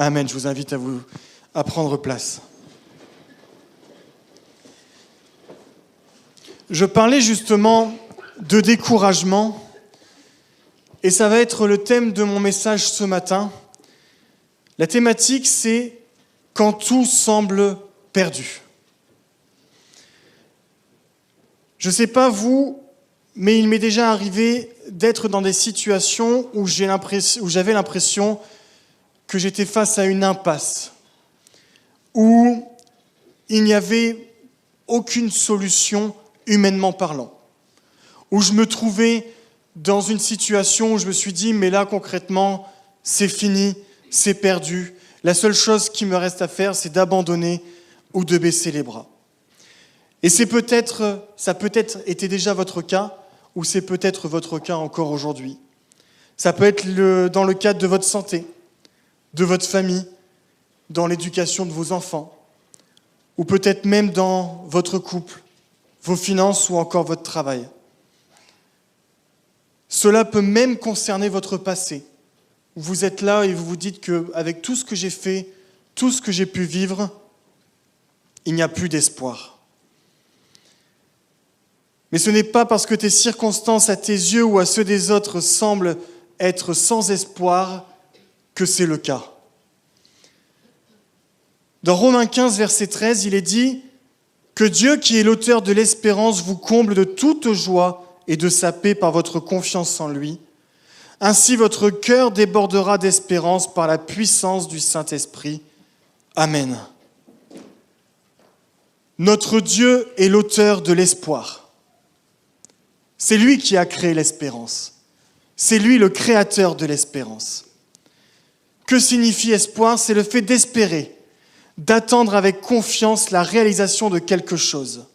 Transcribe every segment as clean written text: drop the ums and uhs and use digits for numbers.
Amen. Je vous invite à prendre place. Je parlais justement de découragement et ça va être le thème de mon message ce matin. La thématique, c'est « Quand tout semble perdu ». Je ne sais pas vous, mais il m'est déjà arrivé d'être dans des situations où j'avais l'impression que j'étais face à une impasse, où il n'y avait aucune solution humainement parlant, où je me trouvais dans une situation où je me suis dit, mais là concrètement, c'est fini, c'est perdu. La seule chose qui me reste à faire, c'est d'abandonner ou de baisser les bras. Et ça peut être été déjà votre cas, ou c'est peut-être votre cas encore aujourd'hui. Ça peut être dans le cadre de votre santé, de votre famille, dans l'éducation de vos enfants, ou peut-être même dans votre couple, vos finances ou encore votre travail. Cela peut même concerner votre passé. Vous êtes là et vous vous dites qu'avec tout ce que j'ai fait, tout ce que j'ai pu vivre, il n'y a plus d'espoir. Mais ce n'est pas parce que tes circonstances à tes yeux ou à ceux des autres semblent être sans espoir que c'est le cas. Dans Romains 15, verset 13, il est dit que Dieu, qui est l'auteur de l'espérance, vous comble de toute joie et de sa paix par votre confiance en lui. Ainsi, votre cœur débordera d'espérance par la puissance du Saint-Esprit. Amen. Notre Dieu est l'auteur de l'espoir. C'est lui qui a créé l'espérance. C'est lui le créateur de l'espérance. Que signifie espoir ? C'est le fait d'espérer, d'attendre avec confiance la réalisation de quelque chose.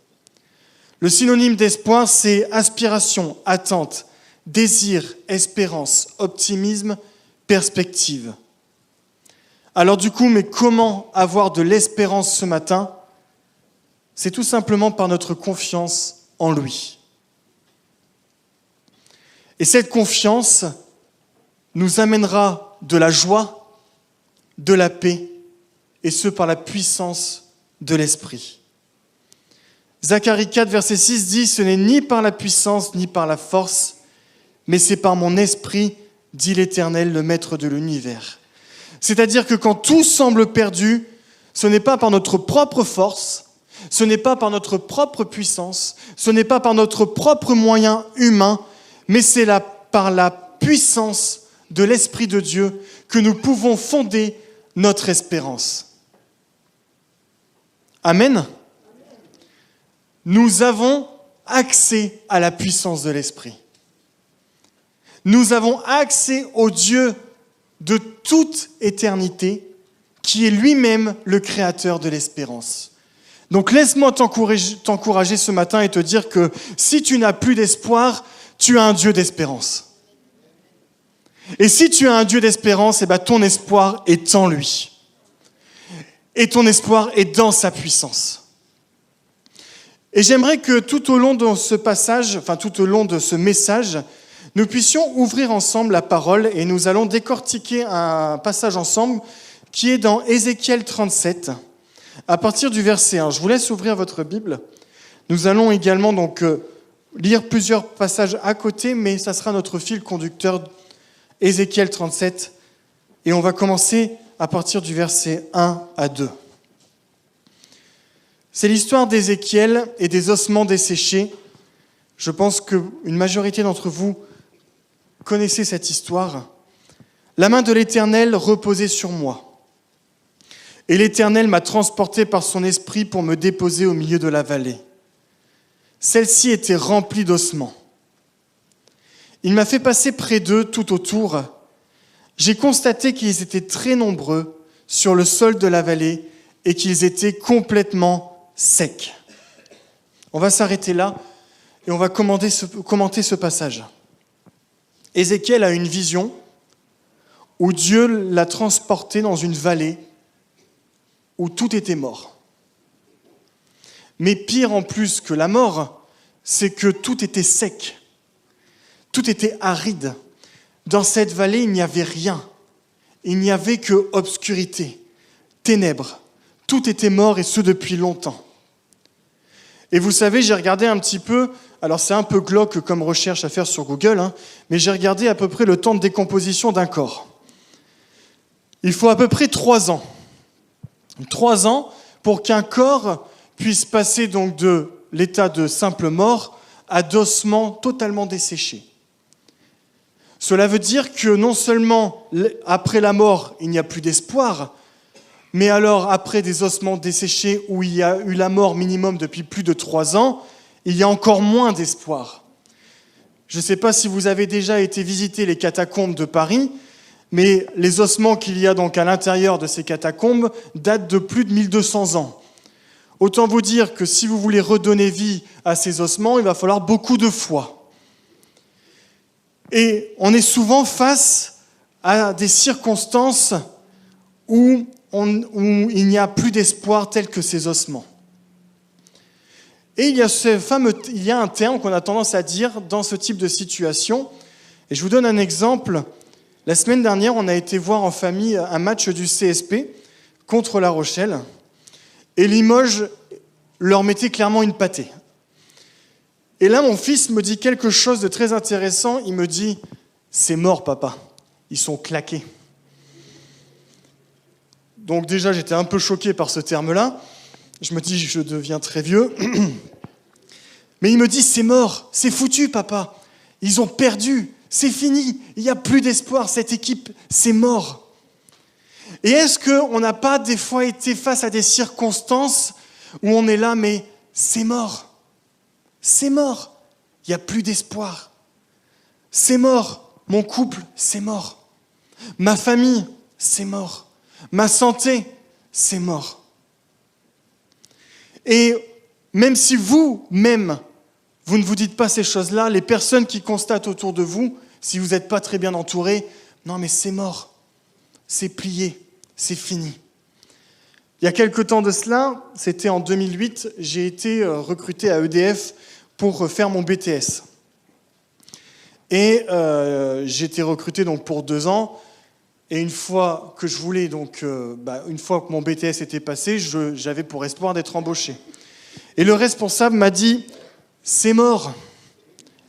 Le synonyme d'espoir, c'est aspiration, attente, désir, espérance, optimisme, perspective. Alors du coup, mais comment avoir de l'espérance ce matin ? C'est tout simplement par notre confiance en lui. Et cette confiance nous amènera de la joie, de la paix, et ce par la puissance de l'Esprit. Zacharie 4, verset 6 dit « Ce n'est ni par la puissance ni par la force, mais c'est par mon esprit, dit l'Éternel, le Maître de l'univers. » C'est-à-dire que quand tout semble perdu, ce n'est pas par notre propre force, ce n'est pas par notre propre puissance, ce n'est pas par notre propre moyen humain, mais c'est par la puissance de l'Esprit de Dieu que nous pouvons fonder notre espérance. Amen. Nous avons accès à la puissance de l'Esprit. Nous avons accès au Dieu de toute éternité, qui est lui-même le créateur de l'espérance. Donc laisse-moi t'encourager ce matin et te dire que si tu n'as plus d'espoir, tu as un Dieu d'espérance. Et si tu as un Dieu d'espérance, ton espoir est en lui. Et ton espoir est dans sa puissance. Et j'aimerais que tout au long de ce passage, tout au long de ce message, nous puissions ouvrir ensemble la parole et nous allons décortiquer un passage ensemble qui est dans Ézéchiel 37, à partir du verset 1. Je vous laisse ouvrir votre Bible. Nous allons également lire plusieurs passages à côté, mais ça sera notre fil conducteur, Ézéchiel 37. Et on va commencer à partir du verset 1 à 2. C'est l'histoire d'Ézéchiel et des ossements desséchés. Je pense qu'une majorité d'entre vous connaissez cette histoire. La main de l'Éternel reposait sur moi. Et l'Éternel m'a transporté par son esprit pour me déposer au milieu de la vallée. Celle-ci était remplie d'ossements. Il m'a fait passer près d'eux tout autour. J'ai constaté qu'ils étaient très nombreux sur le sol de la vallée et qu'ils étaient complètement secs. On va s'arrêter là et on va commenter ce passage. Ézéchiel a une vision où Dieu l'a transporté dans une vallée où tout était mort. Mais pire en plus que la mort, c'est que tout était sec, tout était aride. Dans cette vallée, il n'y avait rien. il n'y avait que obscurité, ténèbres. Tout était mort et ce depuis longtemps. Et vous savez, j'ai regardé un petit peu, alors c'est un peu glauque comme recherche à faire sur Google, mais j'ai regardé à peu près le temps de décomposition d'un corps. Il faut à peu près 3 ans. 3 ans pour qu'un corps puisse passer donc de l'état de simple mort à d'ossements totalement desséchés. Cela veut dire que non seulement après la mort, il n'y a plus d'espoir, mais alors après des ossements desséchés où il y a eu la mort minimum depuis plus de 3 ans, il y a encore moins d'espoir. Je ne sais pas si vous avez déjà été visiter les catacombes de Paris, mais les ossements qu'il y a donc à l'intérieur de ces catacombes datent de plus de 1200 ans. Autant vous dire que si vous voulez redonner vie à ces ossements, il va falloir beaucoup de foi. Et on est souvent face à des circonstances où il n'y a plus d'espoir tel que ces ossements. Et il y a un terme qu'on a tendance à dire dans ce type de situation. Et je vous donne un exemple. La semaine dernière, on a été voir en famille un match du CSP contre La Rochelle. Et Limoges leur mettait clairement une pâtée. Et là, mon fils me dit quelque chose de très intéressant. Il me dit « C'est mort, papa. Ils sont claqués. » Donc déjà, j'étais un peu choqué par ce terme-là. Je me dis « Je deviens très vieux. » Mais il me dit « C'est mort. C'est foutu, papa. Ils ont perdu. C'est fini. Il n'y a plus d'espoir. Cette équipe, c'est mort. » Et est-ce qu'on n'a pas des fois été face à des circonstances où on est là, mais c'est mort. C'est mort. Il n'y a plus d'espoir. C'est mort. Mon couple, c'est mort. Ma famille, c'est mort. Ma santé, c'est mort. Et même si vous-même, vous ne vous dites pas ces choses-là, les personnes qui constatent autour de vous, si vous n'êtes pas très bien entouré, non mais c'est mort. C'est plié. C'est fini. Il y a quelque temps de cela, c'était en 2008, j'ai été recruté à EDF pour faire mon BTS. Et j'ai été recruté donc pour 2 ans. Et une fois que je voulais, une fois que mon BTS était passé, j'avais pour espoir d'être embauché. Et le responsable m'a dit « C'est mort,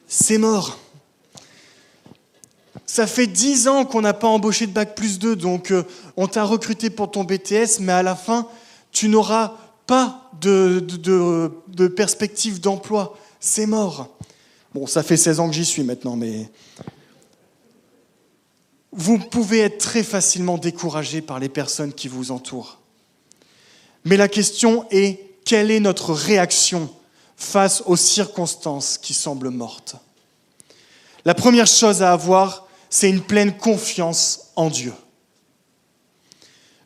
c'est mort. Ça fait 10 ans qu'on n'a pas embauché de Bac+2, donc on t'a recruté pour ton BTS, mais à la fin, tu n'auras pas de perspective d'emploi. C'est mort. » Bon, ça fait 16 ans que j'y suis maintenant, mais... Vous pouvez être très facilement découragé par les personnes qui vous entourent. Mais la question est, quelle est notre réaction face aux circonstances qui semblent mortes ? La première chose à avoir, c'est une pleine confiance en Dieu.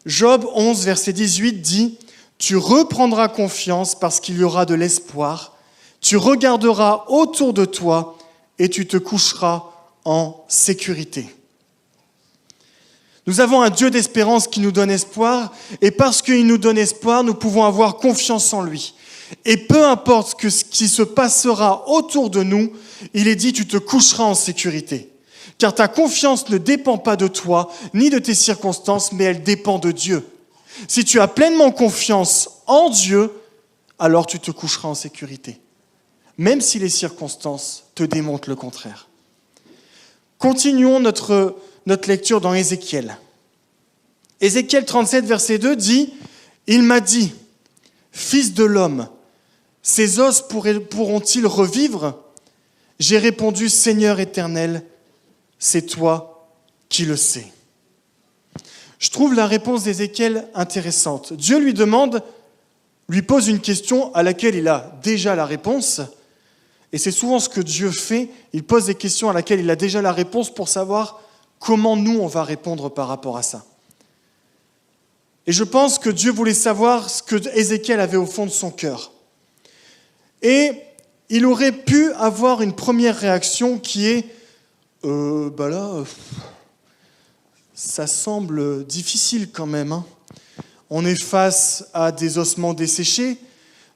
Job 11, verset 18 dit « Tu reprendras confiance parce qu'il y aura de l'espoir. Tu regarderas autour de toi et tu te coucheras en sécurité. » Nous avons un Dieu d'espérance qui nous donne espoir, et parce qu'il nous donne espoir, nous pouvons avoir confiance en lui. Et peu importe ce qui se passera autour de nous, il est dit, tu te coucheras en sécurité. Car ta confiance ne dépend pas de toi, ni de tes circonstances, mais elle dépend de Dieu. Si tu as pleinement confiance en Dieu, alors tu te coucheras en sécurité. Même si les circonstances te démontrent le contraire. Continuons notre lecture dans Ézéchiel. Ézéchiel 37, verset 2 dit « Il m'a dit, fils de l'homme, ces os pourront-ils revivre ? J'ai répondu, Seigneur éternel, c'est toi qui le sais. » Je trouve la réponse d'Ézéchiel intéressante. Dieu lui pose une question à laquelle il a déjà la réponse. Et c'est souvent ce que Dieu fait. Il pose des questions à laquelle il a déjà la réponse pour savoir comment nous, on va répondre par rapport à ça. Et je pense que Dieu voulait savoir ce que Ézéchiel avait au fond de son cœur. Et il aurait pu avoir une première réaction qui est ça semble difficile quand même. On est face à des ossements desséchés,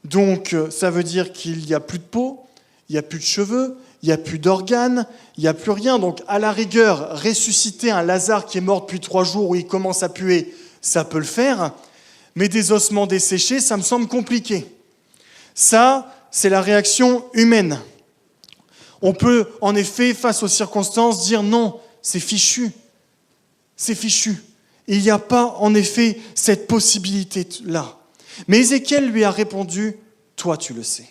donc ça veut dire qu'il n'y a plus de peau, Il n'y a plus de cheveux, il n'y a plus d'organes, il n'y a plus rien. Donc à la rigueur, ressusciter un Lazare qui est mort depuis 3 jours où il commence à puer, ça peut le faire. Mais des ossements desséchés, ça me semble compliqué. Ça, c'est la réaction humaine. On peut, en effet, face aux circonstances, dire non, c'est fichu. C'est fichu. Il n'y a pas, en effet, cette possibilité-là. Mais Ézéchiel lui a répondu, toi tu le sais.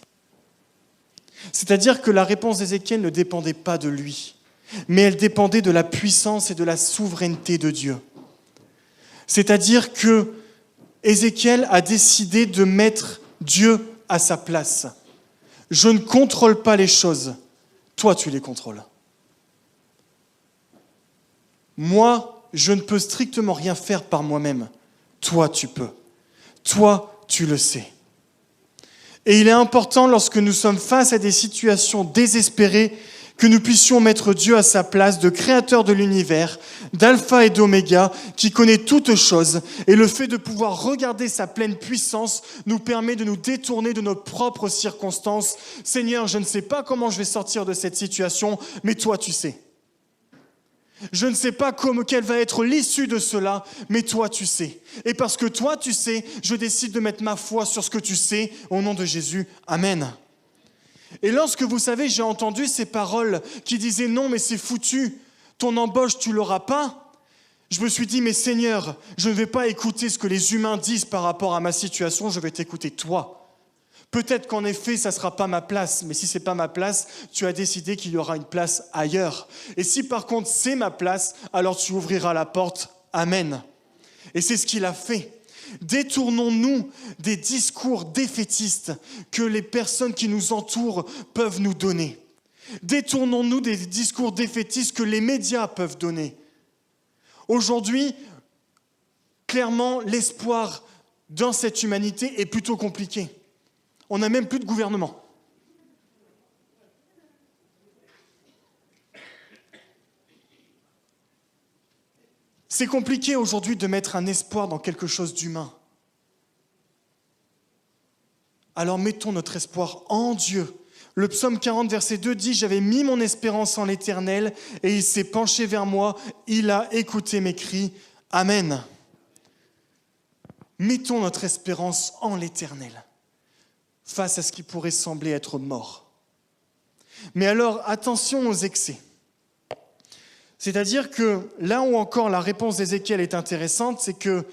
C'est-à-dire que la réponse d'Ézéchiel ne dépendait pas de lui, mais elle dépendait de la puissance et de la souveraineté de Dieu. C'est-à-dire que Ézéchiel a décidé de mettre Dieu à sa place. Je ne contrôle pas les choses, toi tu les contrôles. Moi, je ne peux strictement rien faire par moi-même. Toi, tu peux. Toi, tu le sais. Et il est important, lorsque nous sommes face à des situations désespérées, que nous puissions mettre Dieu à sa place de créateur de l'univers, d'alpha et d'oméga, qui connaît toutes choses. Et le fait de pouvoir regarder sa pleine puissance nous permet de nous détourner de nos propres circonstances. Seigneur, je ne sais pas comment je vais sortir de cette situation, mais toi, tu sais. Je ne sais pas quelle va être l'issue de cela, mais toi tu sais. Et parce que toi tu sais, je décide de mettre ma foi sur ce que tu sais, au nom de Jésus. Amen. Et lorsque, vous savez, j'ai entendu ces paroles qui disaient « Non, mais c'est foutu, ton embauche, tu l'auras pas », je me suis dit « Mais Seigneur, je ne vais pas écouter ce que les humains disent par rapport à ma situation, je vais t'écouter toi. » Peut-être qu'en effet, ça ne sera pas ma place, mais si ce n'est pas ma place, tu as décidé qu'il y aura une place ailleurs. Et si par contre c'est ma place, alors tu ouvriras la porte. Amen. Et c'est ce qu'il a fait. Détournons-nous des discours défaitistes que les personnes qui nous entourent peuvent nous donner. Détournons-nous des discours défaitistes que les médias peuvent donner. Aujourd'hui, clairement, l'espoir dans cette humanité est plutôt compliqué. On n'a même plus de gouvernement. C'est compliqué aujourd'hui de mettre un espoir dans quelque chose d'humain. Alors mettons notre espoir en Dieu. Le psaume 40, verset 2 dit « J'avais mis mon espérance en l'Éternel et il s'est penché vers moi, il a écouté mes cris. Amen. » Mettons notre espérance en l'Éternel face à ce qui pourrait sembler être mort. Mais alors, attention aux excès. C'est-à-dire que là où encore la réponse d'Ézéchiel est intéressante, c'est que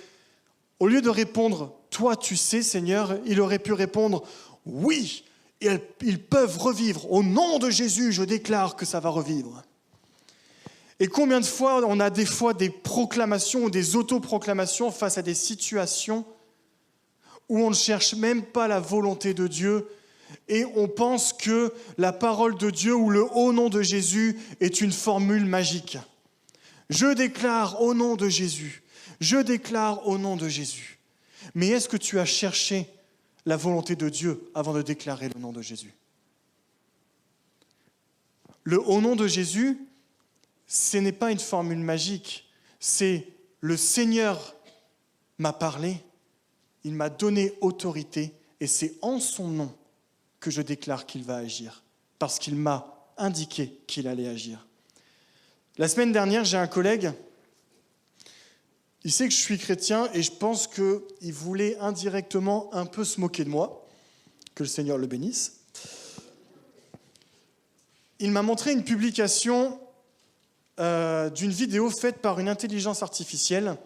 au lieu de répondre « Toi tu sais, Seigneur », il aurait pu répondre « Oui, ils peuvent revivre. Au nom de Jésus, je déclare que ça va revivre. » Et combien de fois on a des fois des proclamations ou des autoproclamations face à des situations où on ne cherche même pas la volonté de Dieu et on pense que la parole de Dieu ou le « au nom de Jésus » est une formule magique. Je déclare au nom de Jésus. Je déclare au nom de Jésus. Mais est-ce que tu as cherché la volonté de Dieu avant de déclarer le nom de Jésus? Le « au nom de Jésus », ce n'est pas une formule magique. C'est le Seigneur m'a parlé, il m'a donné autorité et c'est en son nom que je déclare qu'il va agir, parce qu'il m'a indiqué qu'il allait agir. La semaine dernière, j'ai un collègue, il sait que je suis chrétien et je pense qu'il voulait indirectement un peu se moquer de moi, que le Seigneur le bénisse. Il m'a montré une publication d'une vidéo faite par une intelligence artificielle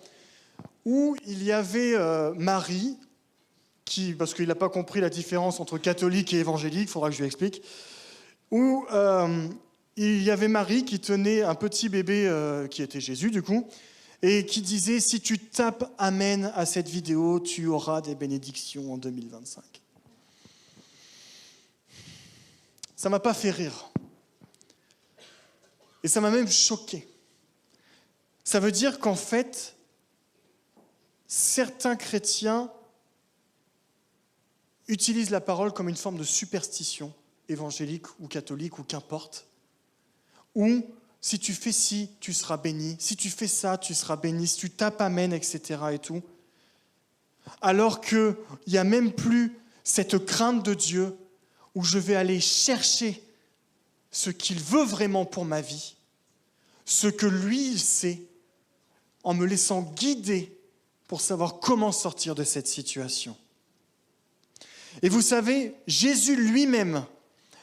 où il y avait Marie, parce qu'il n'a pas compris la différence entre catholique et évangélique, il faudra que je lui explique, où il y avait Marie qui tenait un petit bébé qui était Jésus du coup, et qui disait « Si tu tapes « Amen » à cette vidéo, tu auras des bénédictions en 2025 ». Ça ne m'a pas fait rire. Et ça m'a même choqué. Ça veut dire qu'en fait, certains chrétiens utilisent la parole comme une forme de superstition, évangélique ou catholique ou qu'importe, où si tu fais ci, tu seras béni, si tu fais ça, tu seras béni, si tu tapes Amen, etc. et tout, alors qu'il n'y a même plus cette crainte de Dieu, où je vais aller chercher ce qu'il veut vraiment pour ma vie, ce que lui il sait, en me laissant guider pour savoir comment sortir de cette situation. Et vous savez, Jésus lui-même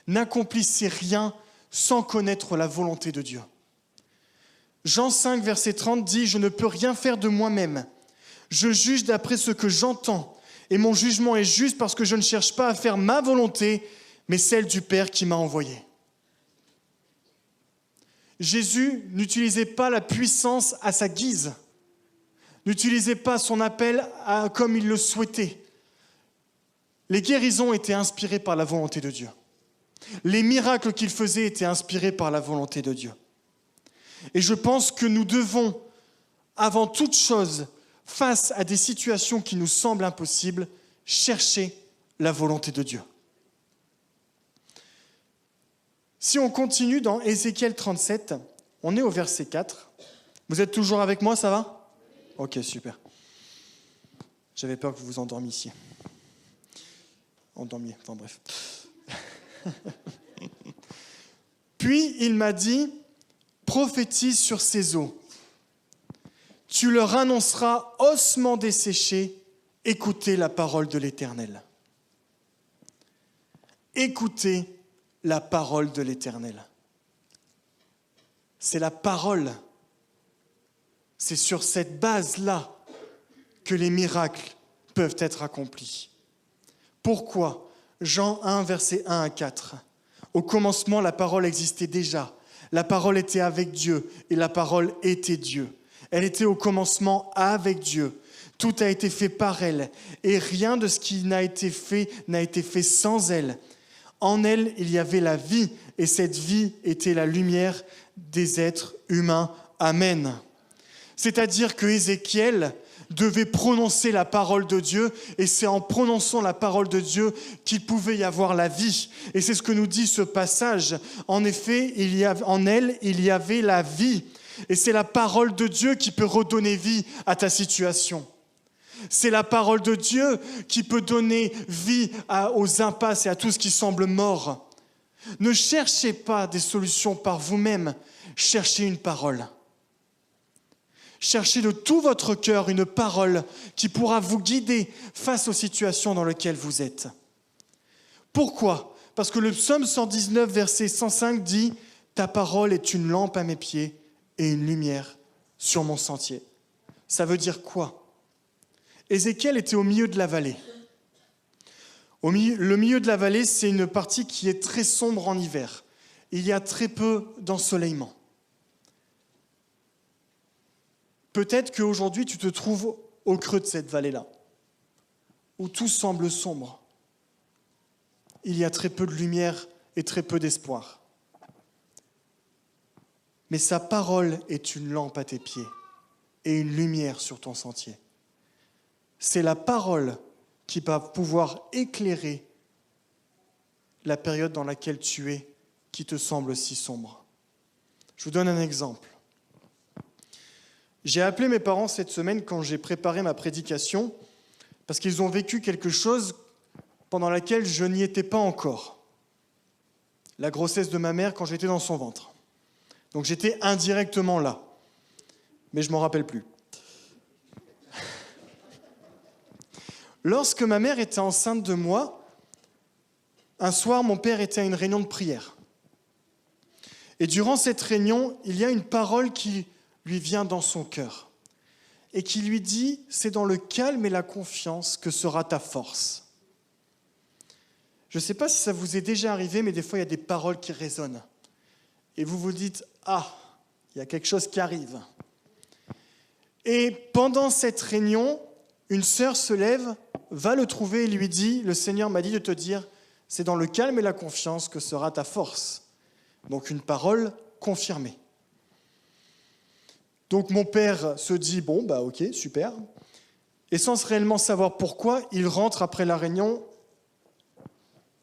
n'accomplissait rien sans connaître la volonté de Dieu. Jean 5, verset 30 dit « Je ne peux rien faire de moi-même. Je juge d'après ce que j'entends, et mon jugement est juste parce que je ne cherche pas à faire ma volonté, mais celle du Père qui m'a envoyé. » Jésus n'utilisait pas la puissance à sa guise, n'utilisait pas son appel comme il le souhaitait. Les guérisons étaient inspirées par la volonté de Dieu. Les miracles qu'il faisait étaient inspirés par la volonté de Dieu. Et je pense que nous devons, avant toute chose, face à des situations qui nous semblent impossibles, chercher la volonté de Dieu. Si on continue dans Ézéchiel 37, on est au verset 4. Vous êtes toujours avec moi, ça va ? Ok, super. J'avais peur que vous vous endormissiez. Endormiez, enfin bref. Puis il m'a dit, prophétise sur ces eaux. Tu leur annonceras, ossements desséchés, écoutez la parole de l'Éternel. Écoutez la parole de l'Éternel. C'est la parole. C'est sur cette base-là que les miracles peuvent être accomplis. Pourquoi ? Jean 1, versets 1 à 4. Au commencement, la parole existait déjà. La parole était avec Dieu et la parole était Dieu. Elle était au commencement avec Dieu. Tout a été fait par elle et rien de ce qui n'a été fait sans elle. En elle, il y avait la vie et cette vie était la lumière des êtres humains. Amen. C'est-à-dire que Ézéchiel devait prononcer la parole de Dieu et c'est en prononçant la parole de Dieu qu'il pouvait y avoir la vie. Et c'est ce que nous dit ce passage. En effet, en elle, il y avait la vie. Et c'est la parole de Dieu qui peut redonner vie à ta situation. C'est la parole de Dieu qui peut donner vie aux impasses et à tout ce qui semble mort. Ne cherchez pas des solutions par vous-même, cherchez une parole. Cherchez de tout votre cœur une parole qui pourra vous guider face aux situations dans lesquelles vous êtes. Pourquoi ? Parce que le psaume 119, verset 105 dit « Ta parole est une lampe à mes pieds et une lumière sur mon sentier. » Ça veut dire quoi ? Ézéchiel était au milieu de la vallée. Le milieu de la vallée, c'est une partie qui est très sombre en hiver. Il y a très peu d'ensoleillement. Peut-être qu'aujourd'hui, tu te trouves au creux de cette vallée-là, où tout semble sombre. Il y a très peu de lumière et très peu d'espoir. Mais sa parole est une lampe à tes pieds et une lumière sur ton sentier. C'est la parole qui va pouvoir éclairer la période dans laquelle tu es, qui te semble si sombre. Je vous donne un exemple. J'ai appelé mes parents cette semaine quand j'ai préparé ma prédication, parce qu'ils ont vécu quelque chose pendant laquelle je n'y étais pas encore. La grossesse de ma mère quand j'étais dans son ventre. Donc j'étais indirectement là, mais je ne m'en rappelle plus. Lorsque ma mère était enceinte de moi, un soir, mon père était à une réunion de prière. Et durant cette réunion, il y a une parole qui lui vient dans son cœur et qui lui dit « C'est dans le calme et la confiance que sera ta force. » Je ne sais pas si ça vous est déjà arrivé, mais des fois, il y a des paroles qui résonnent. Et vous vous dites « Ah, il y a quelque chose qui arrive. » Et pendant cette réunion, une sœur se lève, va le trouver et lui dit « Le Seigneur m'a dit de te dire, c'est dans le calme et la confiance que sera ta force. » Donc une parole confirmée. Donc mon père se dit « Bon, bah ok, super. » Et sans réellement savoir pourquoi, il rentre après la réunion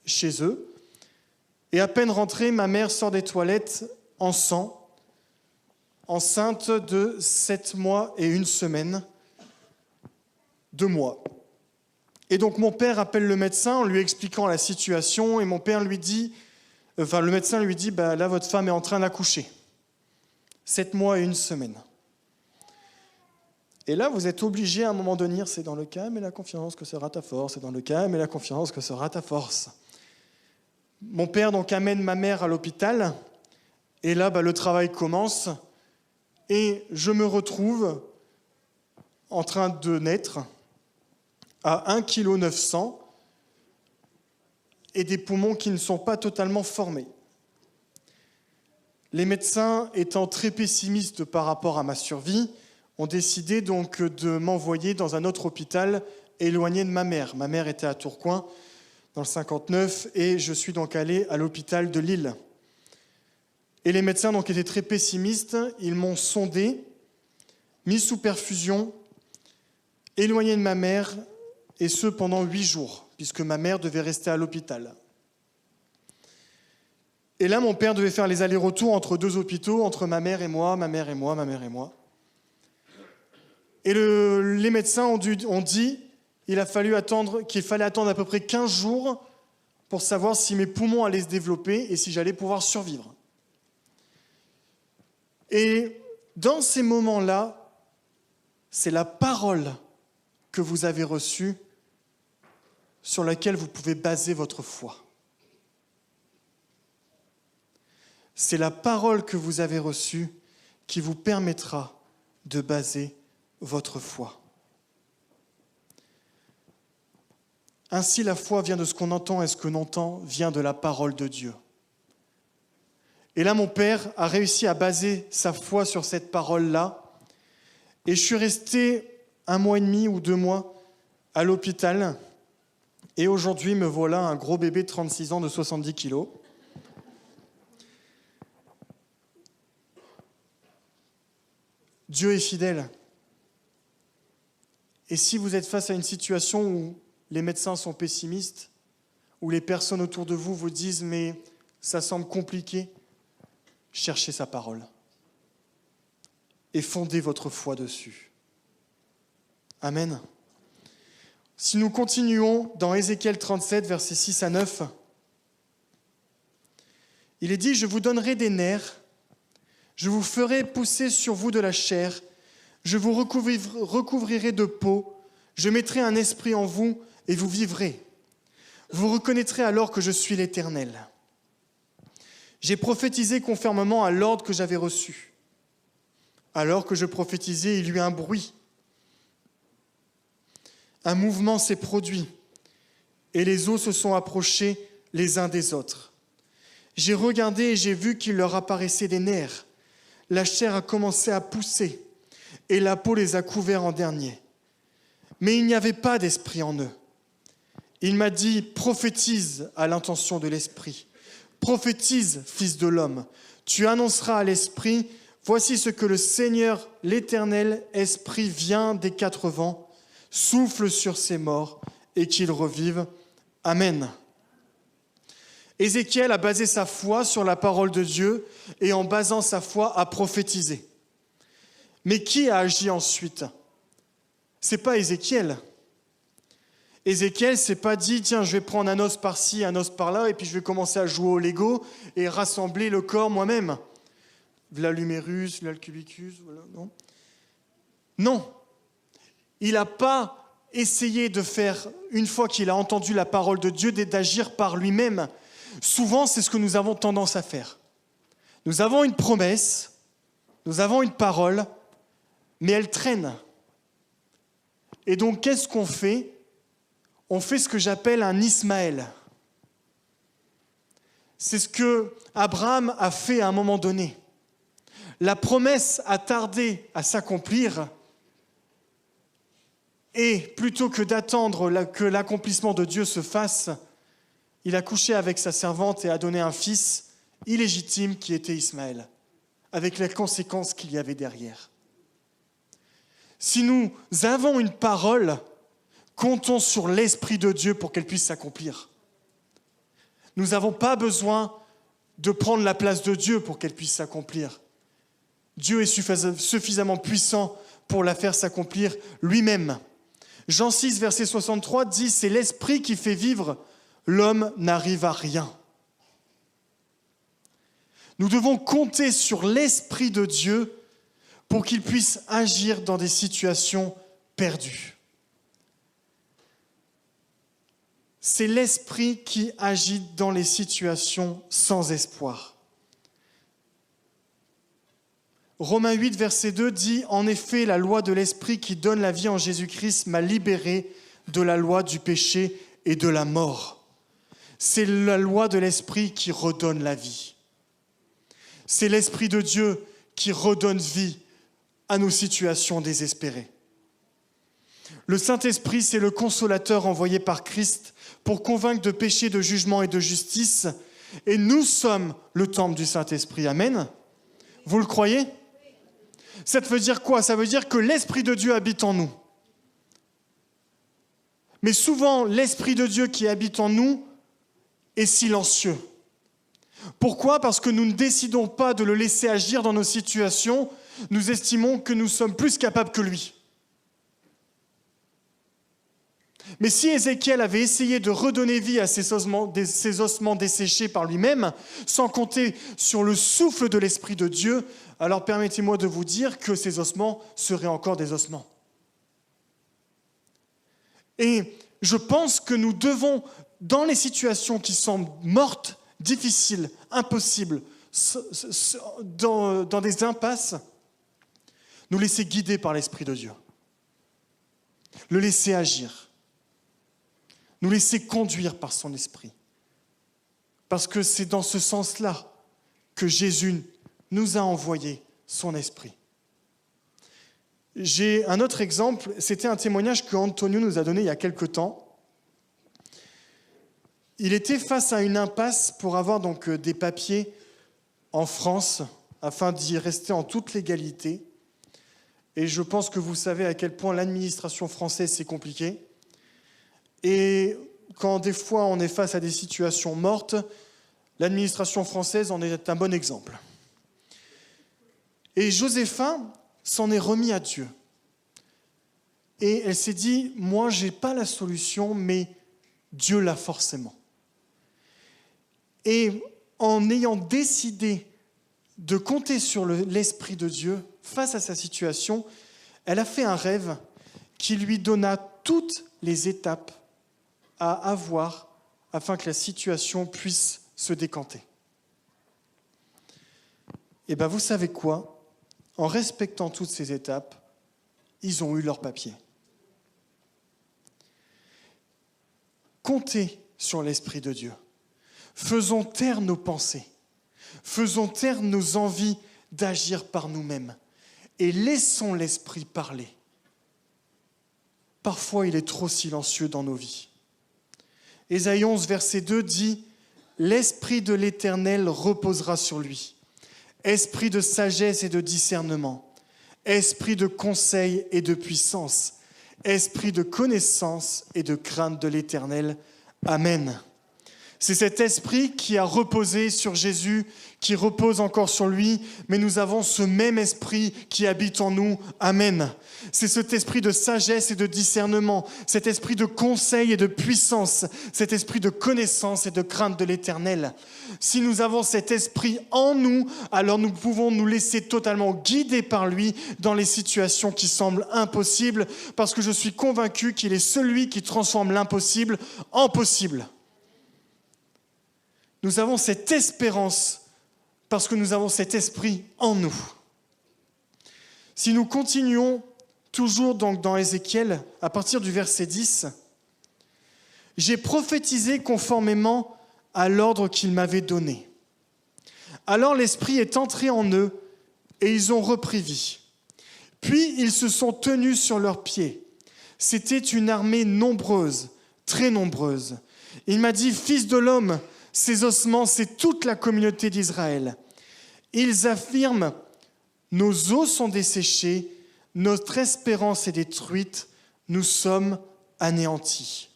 chez eux. Et à peine rentré, ma mère sort des toilettes en sang, enceinte de 7 mois et 1 semaine, 2 mois. Et donc mon père appelle le médecin en lui expliquant la situation, et mon père lui dit, le médecin lui dit, là votre femme est en train d'accoucher. 7 mois et 1 semaine. Et là, vous êtes obligé à un moment de dire, c'est dans le calme et la confiance que sera ta force, c'est dans le calme et la confiance que sera ta force. Mon père donc amène ma mère à l'hôpital, et là, le travail commence, et je me retrouve en train de naître à 1,9 kg et des poumons qui ne sont pas totalement formés. Les médecins, étant très pessimistes par rapport à ma survie, ont décidé donc de m'envoyer dans un autre hôpital éloigné de ma mère. Ma mère était à Tourcoing, dans le 59, et je suis donc allé à l'hôpital de Lille. Et les médecins donc étaient très pessimistes, ils m'ont sondé, mis sous perfusion, éloigné de ma mère, et ce pendant 8 jours, puisque ma mère devait rester à l'hôpital. Et là, mon père devait faire les allers-retours entre 2 hôpitaux, entre ma mère et moi, ma mère et moi, ma mère et moi. Et les médecins ont dit qu'il fallait attendre à peu près 15 jours pour savoir si mes poumons allaient se développer et si j'allais pouvoir survivre. Et dans ces moments-là, c'est la parole que vous avez reçue sur laquelle vous pouvez baser votre foi. C'est la parole que vous avez reçue qui vous permettra de baser votre foi. Ainsi, la foi vient de ce qu'on entend, et ce que l'on entend vient de la parole de Dieu. Et là, mon père a réussi à baser sa foi sur cette parole-là, et je suis resté 1 mois et demi ou 2 mois à l'hôpital, et aujourd'hui, me voilà un gros bébé de 36 ans de 70 kilos. Dieu est fidèle. Et si vous êtes face à une situation où les médecins sont pessimistes, où les personnes autour de vous vous disent « mais ça semble compliqué », cherchez sa parole et fondez votre foi dessus. Amen. Si nous continuons dans Ézéchiel 37, versets 6 à 9, il est dit « Je vous donnerai des nerfs, je vous ferai pousser sur vous de la chair, je vous recouvrirai de peau, je mettrai un esprit en vous et vous vivrez. Vous reconnaîtrez alors que je suis l'Éternel. J'ai prophétisé conformément à l'ordre que j'avais reçu. Alors que je prophétisais, il y eut un bruit. Un mouvement s'est produit et les os se sont approchés les uns des autres. J'ai regardé et j'ai vu qu'il leur apparaissait des nerfs. La chair a commencé à pousser et la peau les a couverts en dernier. Mais il n'y avait pas d'esprit en eux. Il m'a dit, prophétise à l'intention de l'esprit. Prophétise, fils de l'homme. Tu annonceras à l'esprit, voici ce que le Seigneur, l'Éternel, esprit vient des 4 vents, souffle sur ces morts et qu'ils revivent. Amen. Ézéchiel a basé sa foi sur la parole de Dieu et en basant sa foi a prophétisé. Mais qui a agi ensuite ? C'est pas Ézéchiel. Ézéchiel s'est pas dit, tiens, je vais prendre un os par-ci, un os par-là, et puis je vais commencer à jouer au Lego et rassembler le corps moi-même. V'là l'humérus, v'là le cubicus, voilà, non. Non. Il n'a pas essayé de faire, une fois qu'il a entendu la parole de Dieu, d'agir par lui-même. Souvent, c'est ce que nous avons tendance à faire. Nous avons une promesse, nous avons une parole, mais elle traîne. Et donc, qu'est-ce qu'on fait ? On fait ce que j'appelle un Ismaël. C'est ce que Abraham a fait à un moment donné. La promesse a tardé à s'accomplir, et plutôt que d'attendre que l'accomplissement de Dieu se fasse, il a couché avec sa servante et a donné un fils illégitime qui était Ismaël, avec les conséquences qu'il y avait derrière. Si nous avons une parole, comptons sur l'Esprit de Dieu pour qu'elle puisse s'accomplir. Nous n'avons pas besoin de prendre la place de Dieu pour qu'elle puisse s'accomplir. Dieu est suffisamment puissant pour la faire s'accomplir lui-même. Jean 6, verset 63 dit « C'est l'esprit qui fait vivre, l'homme n'arrive à rien ». Nous devons compter sur l'Esprit de Dieu pour qu'il puisse agir dans des situations perdues. C'est l'Esprit qui agit dans les situations sans espoir. Romains 8, verset 2 dit « En effet, la loi de l'Esprit qui donne la vie en Jésus-Christ m'a libéré de la loi du péché et de la mort. » C'est la loi de l'Esprit qui redonne la vie. C'est l'Esprit de Dieu qui redonne vie à nos situations désespérées. Le Saint-Esprit, c'est le consolateur envoyé par Christ pour convaincre de péché, de jugement et de justice. Et nous sommes le temple du Saint-Esprit. Amen. Vous le croyez ? Ça veut dire quoi ? Ça veut dire que l'Esprit de Dieu habite en nous. Mais souvent, l'Esprit de Dieu qui habite en nous est silencieux. Pourquoi ? Parce que nous ne décidons pas de le laisser agir dans nos situations. Nous estimons que nous sommes plus capables que lui. Mais si Ézéchiel avait essayé de redonner vie à ces ossements desséchés par lui-même, sans compter sur le souffle de l'Esprit de Dieu, alors permettez-moi de vous dire que ces ossements seraient encore des ossements. Et je pense que nous devons, dans les situations qui semblent mortes, difficiles, impossibles, dans des impasses, nous laisser guider par l'Esprit de Dieu. Le laisser agir. Nous laisser conduire par son Esprit. Parce que c'est dans ce sens-là que Jésus nous a envoyé son Esprit. J'ai un autre exemple, c'était un témoignage que Antonio nous a donné il y a quelque temps. Il était face à une impasse pour avoir donc des papiers en France afin d'y rester en toute légalité. Et je pense que vous savez à quel point l'administration française, c'est compliqué. Et quand des fois on est face à des situations mortes, l'administration française en est un bon exemple. Et Josépha s'en est remis à Dieu. Et elle s'est dit, moi j'ai pas la solution, mais Dieu l'a forcément. Et en ayant décidé de compter sur l'Esprit de Dieu face à sa situation, elle a fait un rêve qui lui donna toutes les étapes à avoir afin que la situation puisse se décanter. Et bien vous savez quoi ? En respectant toutes ces étapes, ils ont eu leur papier. Comptez sur l'Esprit de Dieu. Faisons taire nos pensées. Faisons taire nos envies d'agir par nous-mêmes. Et laissons l'Esprit parler. Parfois, il est trop silencieux dans nos vies. Ésaïe 11, verset 2 dit « L'Esprit de l'Éternel reposera sur lui. Esprit de sagesse et de discernement. Esprit de conseil et de puissance. Esprit de connaissance et de crainte de l'Éternel. Amen. » C'est cet esprit qui a reposé sur Jésus, qui repose encore sur lui, mais nous avons ce même esprit qui habite en nous. Amen. C'est cet esprit de sagesse et de discernement, cet esprit de conseil et de puissance, cet esprit de connaissance et de crainte de l'Éternel. Si nous avons cet esprit en nous, alors nous pouvons nous laisser totalement guider par lui dans les situations qui semblent impossibles, parce que je suis convaincu qu'il est celui qui transforme l'impossible en possible. Nous avons cette espérance parce que nous avons cet esprit en nous. Si nous continuons toujours donc dans Ézéchiel, à partir du verset 10, « J'ai prophétisé conformément à l'ordre qu'il m'avait donné. Alors l'Esprit est entré en eux et ils ont repris vie. Puis ils se sont tenus sur leurs pieds. C'était une armée nombreuse, très nombreuse. Il m'a dit, « Fils de l'homme, ces ossements, c'est toute la communauté d'Israël. Ils affirment, nos os sont desséchés, notre espérance est détruite, nous sommes anéantis. »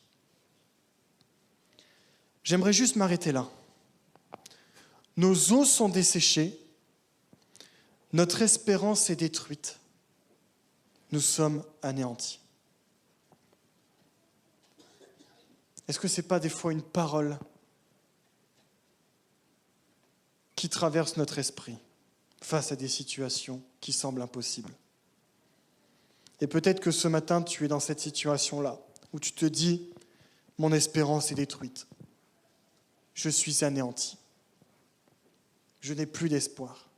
J'aimerais juste m'arrêter là. Nos os sont desséchés, notre espérance est détruite, nous sommes anéantis. Est-ce que ce n'est pas des fois une parole qui traverse notre esprit face à des situations qui semblent impossibles? Et peut-être que ce matin, tu es dans cette situation-là, où tu te dis, mon espérance est détruite. Je suis anéanti. Je n'ai plus d'espoir.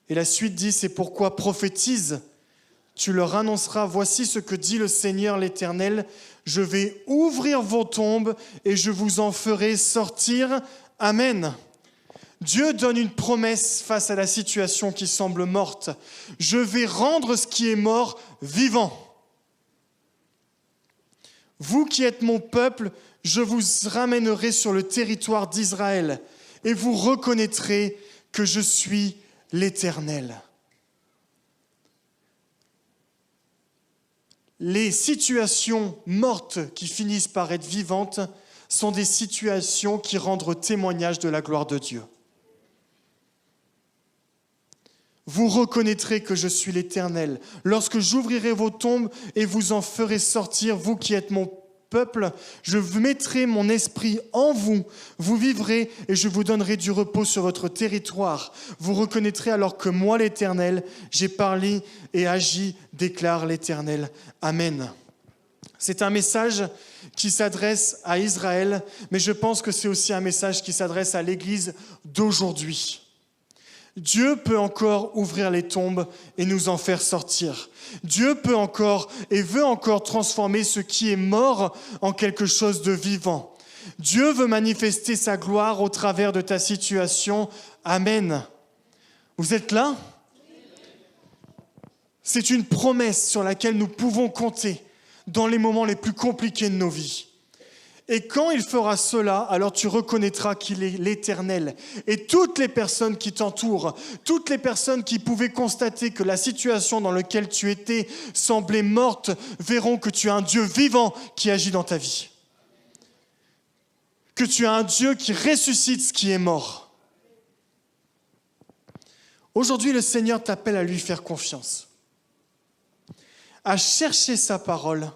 Et la suite dit, c'est pourquoi prophétise, tu leur annonceras, voici ce que dit le Seigneur l'Éternel, je vais ouvrir vos tombes et je vous en ferai sortir. Amen. Dieu donne une promesse face à la situation qui semble morte. Je vais rendre ce qui est mort vivant. Vous qui êtes mon peuple, je vous ramènerai sur le territoire d'Israël et vous reconnaîtrez que je suis l'Éternel. Les situations mortes qui finissent par être vivantes sont des situations qui rendent témoignage de la gloire de Dieu. Vous reconnaîtrez que je suis l'Éternel. Lorsque j'ouvrirai vos tombes et vous en ferai sortir, vous qui êtes mon peuple, je mettrai mon esprit en vous. Vous vivrez et je vous donnerai du repos sur votre territoire. Vous reconnaîtrez alors que moi, l'Éternel, j'ai parlé et agi, déclare l'Éternel. Amen. C'est un message qui s'adresse à Israël, mais je pense que c'est aussi un message qui s'adresse à l'Église d'aujourd'hui. Dieu peut encore ouvrir les tombes et nous en faire sortir. Dieu peut encore et veut encore transformer ce qui est mort en quelque chose de vivant. Dieu veut manifester sa gloire au travers de ta situation. Amen. Vous êtes là? C'est une promesse sur laquelle nous pouvons compter dans les moments les plus compliqués de nos vies. Et quand il fera cela, alors tu reconnaîtras qu'il est l'Éternel. Et toutes les personnes qui t'entourent, toutes les personnes qui pouvaient constater que la situation dans laquelle tu étais semblait morte, verront que tu as un Dieu vivant qui agit dans ta vie. Que tu as un Dieu qui ressuscite ce qui est mort. Aujourd'hui, le Seigneur t'appelle à lui faire confiance, à chercher sa parole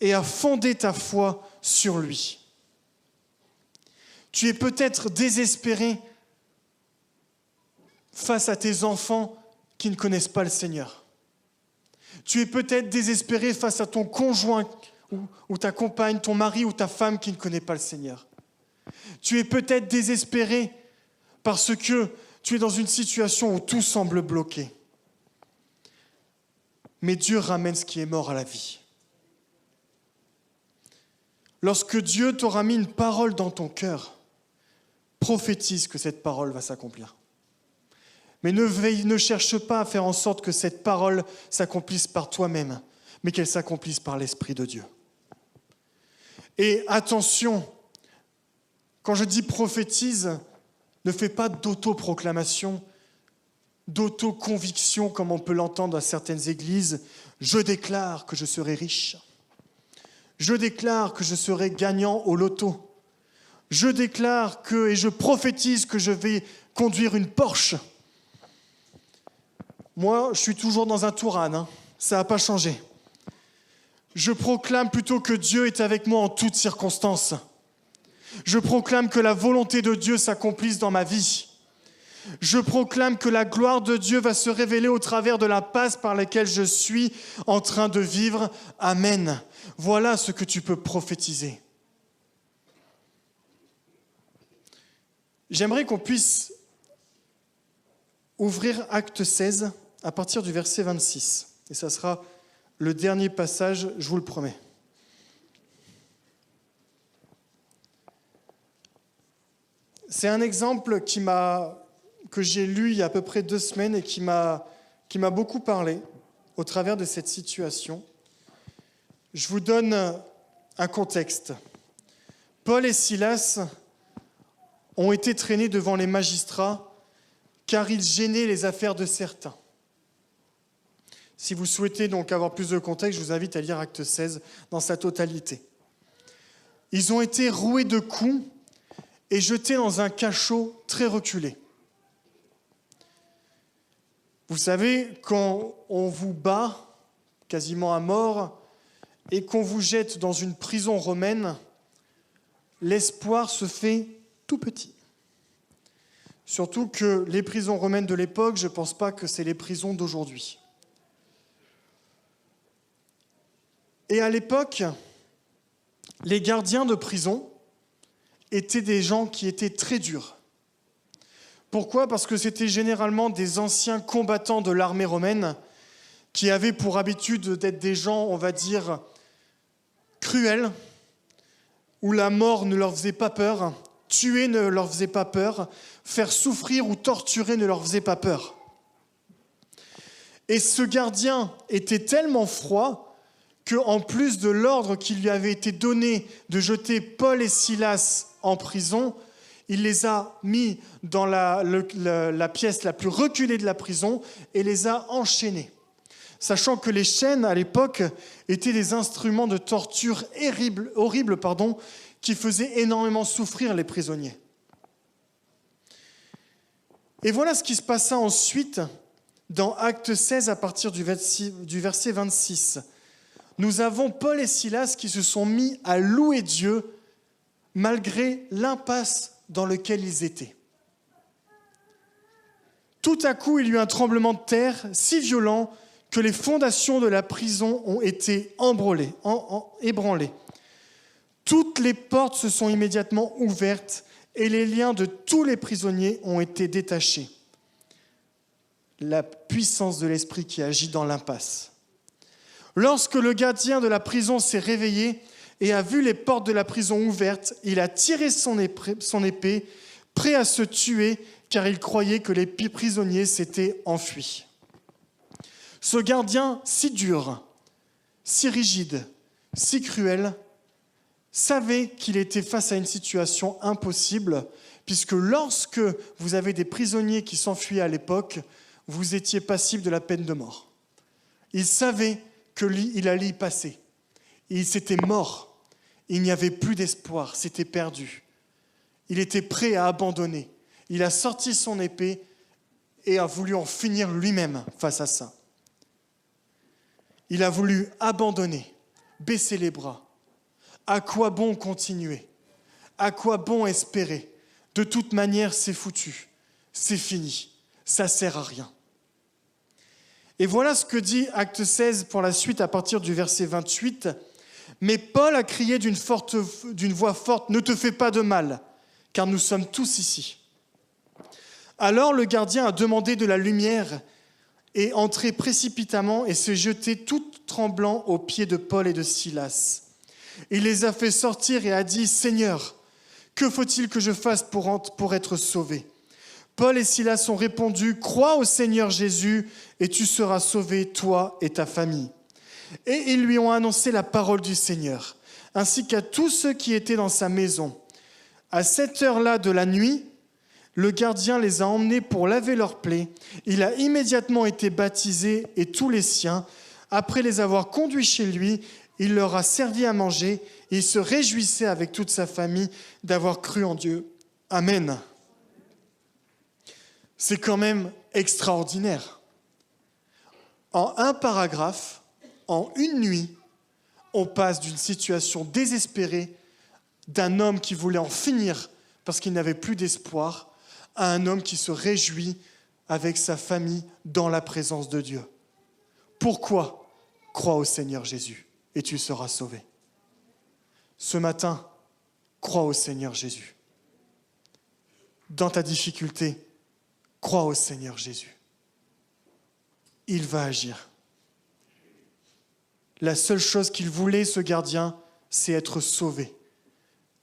et à fonder ta foi sur lui. Tu es peut-être désespéré face à tes enfants qui ne connaissent pas le Seigneur. Tu es peut-être désespéré face à ton conjoint ou ta compagne, ton mari ou ta femme qui ne connaît pas le Seigneur. Tu es peut-être désespéré parce que tu es dans une situation où tout semble bloqué. Mais Dieu ramène ce qui est mort à la vie. Lorsque Dieu t'aura mis une parole dans ton cœur, prophétise que cette parole va s'accomplir. Mais ne cherche pas à faire en sorte que cette parole s'accomplisse par toi-même, mais qu'elle s'accomplisse par l'Esprit de Dieu. Et attention, quand je dis prophétise, ne fais pas d'autoproclamation, d'autoconviction comme on peut l'entendre dans certaines églises. Je déclare que je serai riche. Je déclare que je serai gagnant au loto. Je déclare et je prophétise que je vais conduire une Porsche. Moi, je suis toujours dans un Tourane, ça n'a pas changé. Je proclame plutôt que Dieu est avec moi en toutes circonstances. Je proclame que la volonté de Dieu s'accomplisse dans ma vie. Je proclame que la gloire de Dieu va se révéler au travers de la passe par laquelle je suis en train de vivre. Amen. Voilà ce que tu peux prophétiser. J'aimerais qu'on puisse ouvrir Acte 16 à partir du verset 26. Et ça sera le dernier passage, je vous le promets. C'est un exemple que j'ai lu il y a à peu près 2 semaines et qui m'a beaucoup parlé au travers de cette situation. Je vous donne un contexte. Paul et Silas ont été traînés devant les magistrats car ils gênaient les affaires de certains. Si vous souhaitez donc avoir plus de contexte, je vous invite à lire Acte 16 dans sa totalité. Ils ont été roués de coups et jetés dans un cachot très reculé. Vous savez, quand on vous bat quasiment à mort et qu'on vous jette dans une prison romaine, l'espoir se fait tout petit. Surtout que les prisons romaines de l'époque, je ne pense pas que c'est les prisons d'aujourd'hui. Et à l'époque, les gardiens de prison étaient des gens qui étaient très durs. Pourquoi ? Parce que c'était généralement des anciens combattants de l'armée romaine qui avaient pour habitude d'être des gens, on va dire, cruels, où la mort ne leur faisait pas peur, tuer ne leur faisait pas peur, faire souffrir ou torturer ne leur faisait pas peur. Et ce gardien était tellement froid qu'en plus de l'ordre qui lui avait été donné de jeter Paul et Silas en prison, il les a mis dans la pièce la plus reculée de la prison et les a enchaînés. Sachant que les chaînes, à l'époque, étaient des instruments de torture horribles, qui faisaient énormément souffrir les prisonniers. Et voilà ce qui se passa ensuite dans Acte 16 à partir du verset 26. Nous avons Paul et Silas qui se sont mis à louer Dieu malgré l'impasse dans laquelle ils étaient. Tout à coup, il y eut un tremblement de terre si violent que les fondations de la prison ont été ébranlées. Toutes les portes se sont immédiatement ouvertes et les liens de tous les prisonniers ont été détachés. La puissance de l'esprit qui agit dans l'impasse. Lorsque le gardien de la prison s'est réveillé et a vu les portes de la prison ouvertes, il a tiré son épée, prêt à se tuer, car il croyait que les prisonniers s'étaient enfuis. Ce gardien si dur, si rigide, si cruel, savait qu'il était face à une situation impossible, puisque lorsque vous avez des prisonniers qui s'enfuyaient à l'époque, vous étiez passible de la peine de mort. Il savait qu'il allait y passer. Il s'était mort. Il n'y avait plus d'espoir. C'était perdu. Il était prêt à abandonner. Il a sorti son épée et a voulu en finir lui-même face à ça. Il a voulu abandonner, baisser les bras. À quoi bon continuer ? À quoi bon espérer ? De toute manière, c'est foutu. C'est fini. Ça ne sert à rien. Et voilà ce que dit Acte 16 pour la suite à partir du verset 28. Mais Paul a crié d'une voix forte, « Ne te fais pas de mal, car nous sommes tous ici. » Alors le gardien a demandé de la lumière et entré précipitamment et s'est jeté tout tremblant aux pieds de Paul et de Silas. Il les a fait sortir et a dit, « Seigneur, que faut-il que je fasse pour être sauvé ?» Paul et Silas ont répondu, « Crois au Seigneur Jésus et tu seras sauvé, toi et ta famille. » Et ils lui ont annoncé la parole du Seigneur, ainsi qu'à tous ceux qui étaient dans sa maison. À cette heure-là de la nuit, le gardien les a emmenés pour laver leurs plaies. Il a immédiatement été baptisé et tous les siens. Après les avoir conduits chez lui, il leur a servi à manger. Il se réjouissait avec toute sa famille d'avoir cru en Dieu. Amen. C'est quand même extraordinaire. En un paragraphe, en une nuit, on passe d'une situation désespérée d'un homme qui voulait en finir parce qu'il n'avait plus d'espoir à un homme qui se réjouit avec sa famille dans la présence de Dieu. Pourquoi ? Crois au Seigneur Jésus et tu seras sauvé. Ce matin, crois au Seigneur Jésus. Dans ta difficulté, crois au Seigneur Jésus. Il va agir. La seule chose qu'il voulait, ce gardien, c'est être sauvé.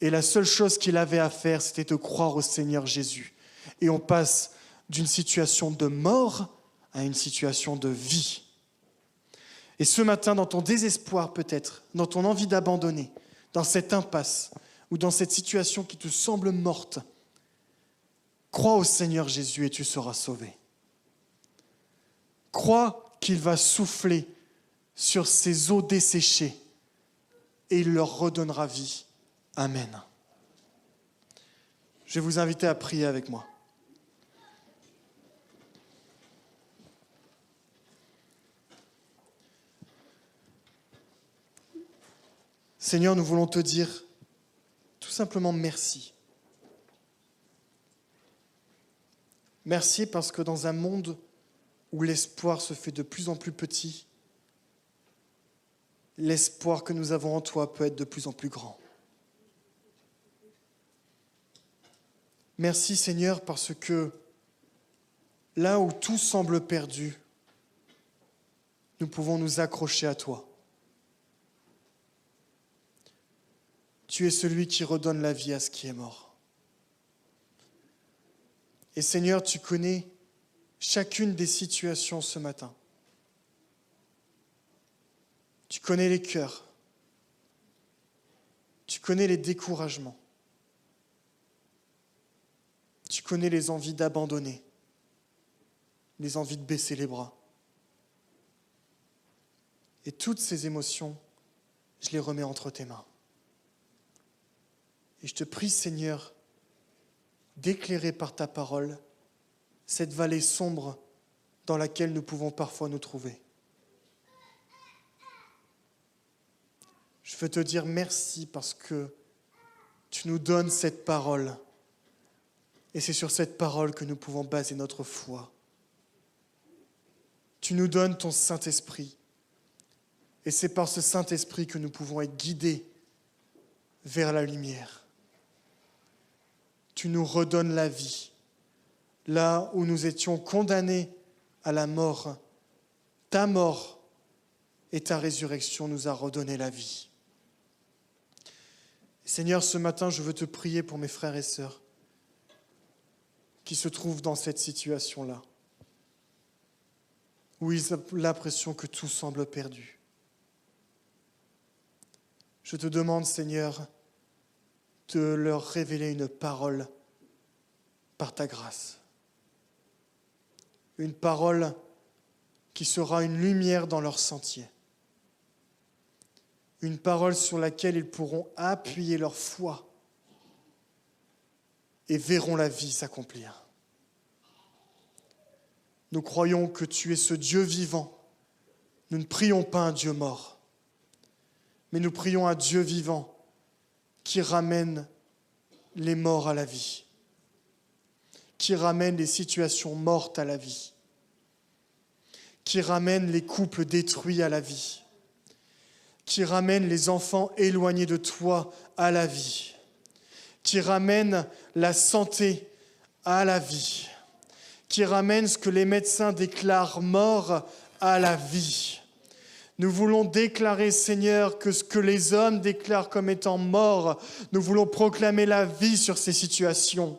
Et la seule chose qu'il avait à faire, c'était de croire au Seigneur Jésus. Et on passe d'une situation de mort à une situation de vie. Et ce matin, dans ton désespoir peut-être, dans ton envie d'abandonner, dans cette impasse ou dans cette situation qui te semble morte, crois au Seigneur Jésus et tu seras sauvé. Crois qu'il va souffler sur ces eaux desséchées et il leur redonnera vie. Amen. Je vais vous inviter à prier avec moi. Seigneur, nous voulons te dire tout simplement merci. Merci parce que dans un monde où l'espoir se fait de plus en plus petit, l'espoir que nous avons en toi peut être de plus en plus grand. Merci Seigneur parce que là où tout semble perdu, nous pouvons nous accrocher à toi. Tu es celui qui redonne la vie à ce qui est mort. Et Seigneur, tu connais chacune des situations ce matin. Tu connais les cœurs. Tu connais les découragements. Tu connais les envies d'abandonner, les envies de baisser les bras. Et toutes ces émotions, je les remets entre tes mains. Et je te prie, Seigneur, d'éclairer par ta parole cette vallée sombre dans laquelle nous pouvons parfois nous trouver. Je veux te dire merci parce que tu nous donnes cette parole. Et c'est sur cette parole que nous pouvons baser notre foi. Tu nous donnes ton Saint-Esprit. Et c'est par ce Saint-Esprit que nous pouvons être guidés vers la lumière. Tu nous redonnes la vie. Là où nous étions condamnés à la mort, ta mort et ta résurrection nous a redonné la vie. Seigneur, ce matin, je veux te prier pour mes frères et sœurs qui se trouvent dans cette situation-là, où ils ont l'impression que tout semble perdu. Je te demande, Seigneur, de leur révéler une parole par ta grâce. Une parole qui sera une lumière dans leur sentier. Une parole sur laquelle ils pourront appuyer leur foi et verront la vie s'accomplir. Nous croyons que tu es ce Dieu vivant. Nous ne prions pas un Dieu mort, mais nous prions un Dieu vivant qui ramène les morts à la vie, qui ramène les situations mortes à la vie, qui ramène les couples détruits à la vie, qui ramène les enfants éloignés de toi à la vie, qui ramène la santé à la vie, qui ramène ce que les médecins déclarent mort à la vie. Nous voulons déclarer, Seigneur, que ce que les hommes déclarent comme étant mort, nous voulons proclamer la vie sur ces situations.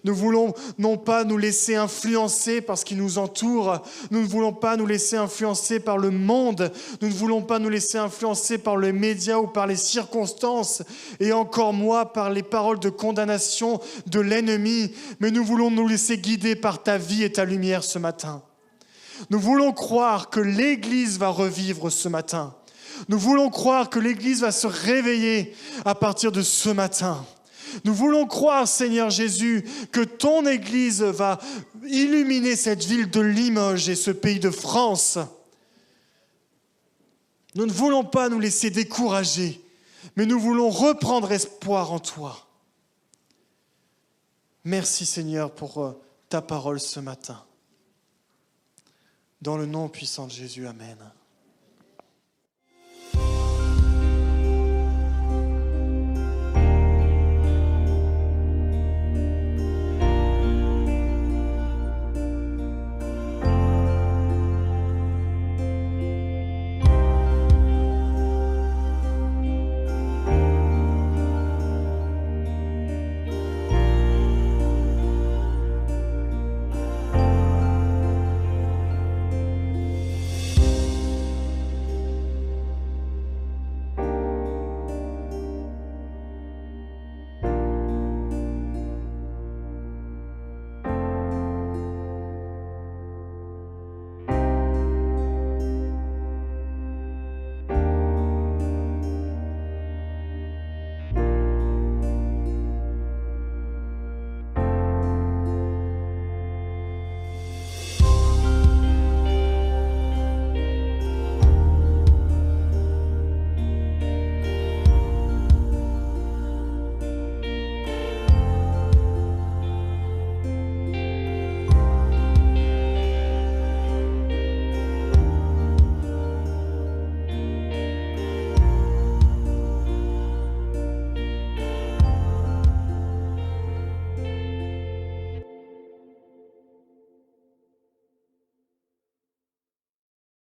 Nous voulons non pas nous laisser influencer par ce qui nous entoure, nous ne voulons pas nous laisser influencer par le monde, nous ne voulons pas nous laisser influencer par les médias ou par les circonstances, et encore moins par les paroles de condamnation de l'ennemi, mais nous voulons nous laisser guider par ta vie et ta lumière ce matin. Nous voulons croire que l'Église va revivre ce matin. Nous voulons croire que l'Église va se réveiller à partir de ce matin. Nous voulons croire, Seigneur Jésus, que ton Église va illuminer cette ville de Limoges et ce pays de France. Nous ne voulons pas nous laisser décourager, mais nous voulons reprendre espoir en toi. Merci, Seigneur, pour ta parole ce matin. Dans le nom puissant de Jésus, amen.